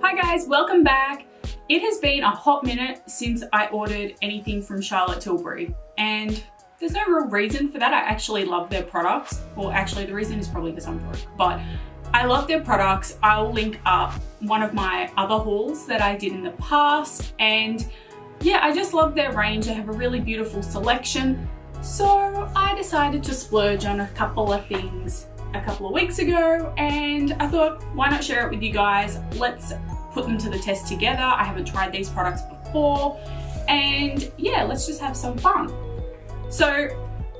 Hi guys, welcome back. It has been a hot minute since I ordered anything from Charlotte Tilbury, and there's no real reason for that. I actually love their products. Well, actually the reason is probably because I'm broke, but I love their products. I'll link up one of my other hauls that I did in the past, and yeah, I just love their range. They have a really beautiful selection. So I decided to splurge on a couple of things a couple of weeks ago, and I thought, why not share it with you guys? Let's put them to the test together. I haven't tried these products before, and yeah, let's just have some fun. So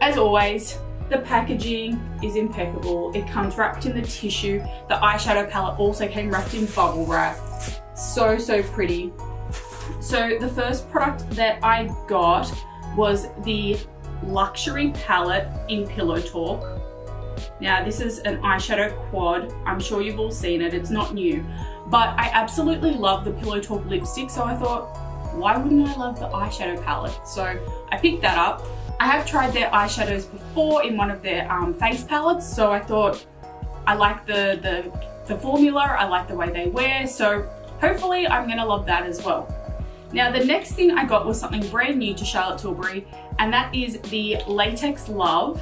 as always, the packaging is impeccable. It comes wrapped in the tissue. The eyeshadow palette also came wrapped in bubble wrap. So pretty. So the first product that I got was the Luxury Palette in Pillow Talk. Now this is an eyeshadow quad. I'm sure you've all seen it, it's not new. But I absolutely love the Pillow Talk lipstick, so I thought, why wouldn't I love the eyeshadow palette? So I picked that up. I have tried their eyeshadows before in one of their face palettes, so I thought I like the formula, I like the way they wear, so hopefully I'm gonna love that as well. Now the next thing I got was something brand new to Charlotte Tilbury, and that is the Latex Love.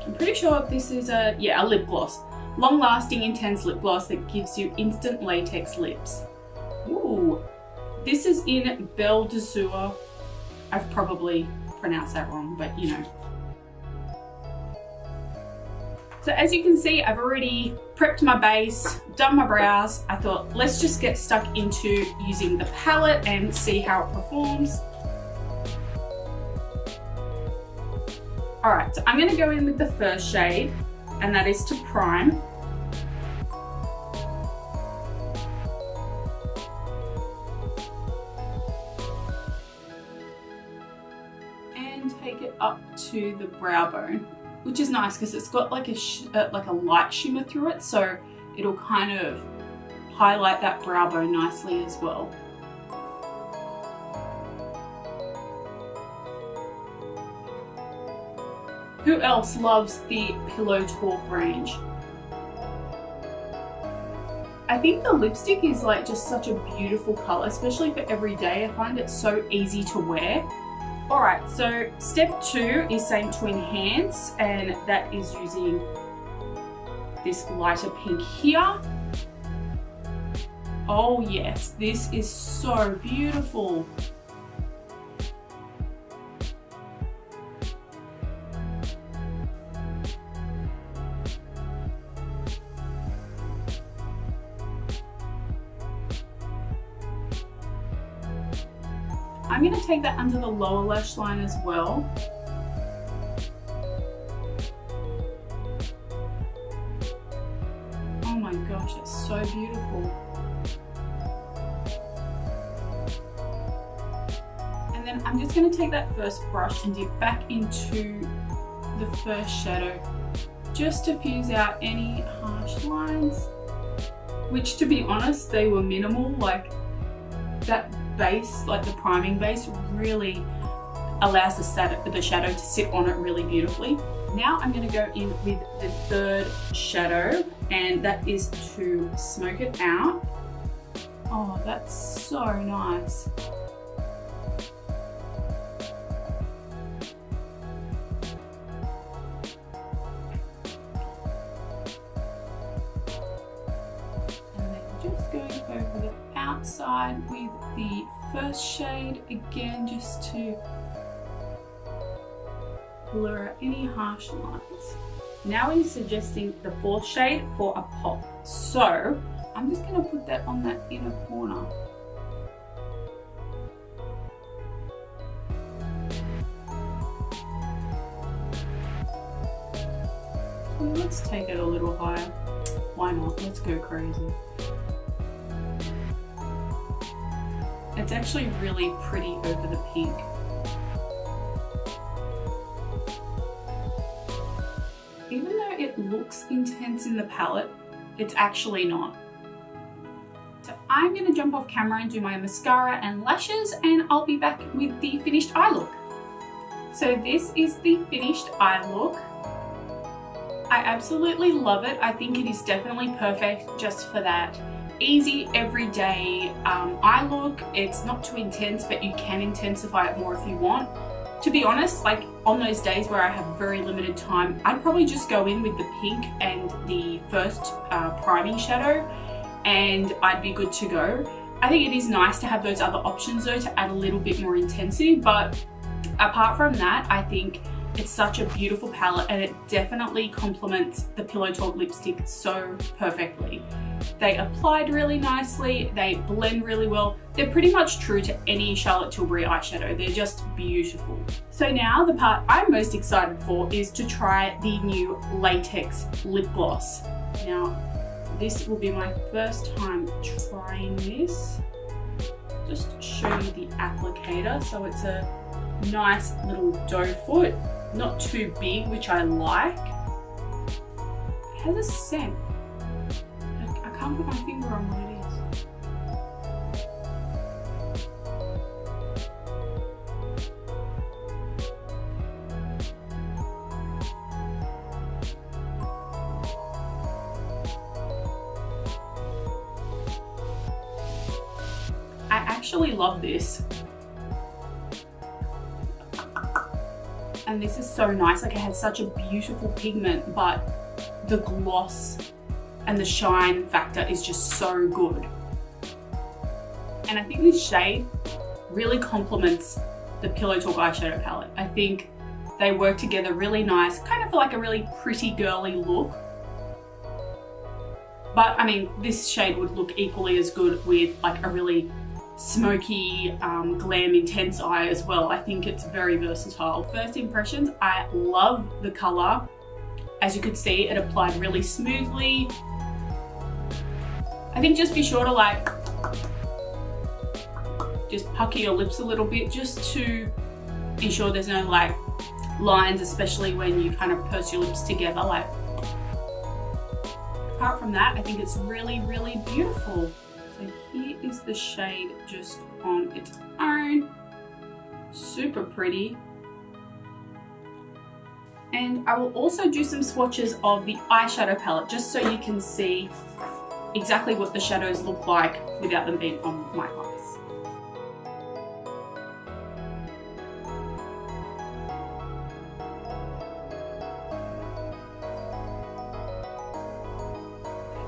I'm pretty sure this is a lip gloss. Long-lasting, intense lip gloss that gives you instant latex lips. Ooh, this is in Belle de Jour. I've probably pronounced that wrong, but you know. So as you can see, I've already prepped my base, done my brows. I thought, let's just get stuck into using the palette and see how it performs. All right, so I'm gonna go in with the first shade, and that is to prime. And take it up to the brow bone, which is nice because it's got like a light shimmer through it, so it'll kind of highlight that brow bone nicely as well. Who else loves the Pillow Talk range? I think the lipstick is like just such a beautiful color, especially for every day. I find it so easy to wear. All right, so step 2 is same to enhance, and that is using this lighter pink here. Oh yes, this is so beautiful. I'm going to take that under the lower lash line as well. Oh my gosh, that's so beautiful. And then I'm just going to take that first brush and dip back into the first shadow just to fuse out any harsh lines, which to be honest, they were minimal. Like that base, like the priming base, really allows the shadow to sit on it really beautifully. Now I'm going to go in with the third shadow, and that is to smoke it out. Oh, that's so nice. And then just going over the outside with the first shade again, just to blur out any harsh lines. Now we're suggesting the fourth shade for a pop. So I'm just going to put that on that inner corner. So let's take it a little higher. Why not? Let's go crazy. It's actually really pretty over the pink. Even though it looks intense in the palette, it's actually not. So I'm going to jump off camera and do my mascara and lashes, and I'll be back with the finished eye look. So this is the finished eye look. I absolutely love it. I think it is definitely perfect just for that easy everyday eye look. It's not too intense, but you can intensify it more if you want. To be honest, like on those days where I have very limited time, I'd probably just go in with the pink and the first priming shadow and I'd be good to go. I think it is nice to have those other options though to add a little bit more intensity, but apart from that, I think it's such a beautiful palette and it definitely complements the Pillow Talk lipstick so perfectly. They applied really nicely, they blend really well. They're pretty much true to any Charlotte Tilbury eyeshadow. They're just beautiful. So now the part I'm most excited for is to try the new Latex Lip Gloss. Now, this will be my first time trying this. Just show you the applicator. So it's a nice little doe foot, not too big, which I like. It has a scent. I can't put my finger on what it is. I actually love this. And this is so nice, like it has such a beautiful pigment, but the gloss and the shine factor is just so good. And I think this shade really complements the Pillow Talk eyeshadow palette. I think they work together really nice, kind of like a really pretty girly look. But I mean, this shade would look equally as good with like a really smoky, glam intense eye as well. I think it's very versatile. First impressions, I love the color. As you could see, it applied really smoothly. I think just be sure to like, just pucker your lips a little bit just to ensure there's no like lines, especially when you kind of purse your lips together. Like, apart from that, I think it's really, really beautiful. So here is the shade just on its own. Super pretty. And I will also do some swatches of the eyeshadow palette just so you can see exactly what the shadows look like without them being on my eyes.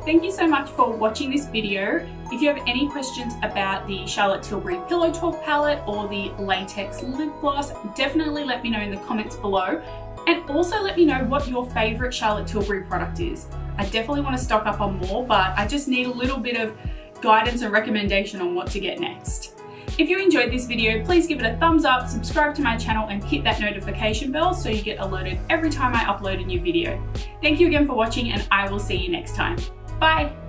Thank you so much for watching this video. If you have any questions about the Charlotte Tilbury Pillow Talk palette or the Latex Lip Gloss, definitely let me know in the comments below. And also let me know what your favorite Charlotte Tilbury product is. I definitely want to stock up on more, but I just need a little bit of guidance and recommendation on what to get next. If you enjoyed this video, please give it a thumbs up, subscribe to my channel and hit that notification bell so you get alerted every time I upload a new video. Thank you again for watching and I will see you next time. Bye!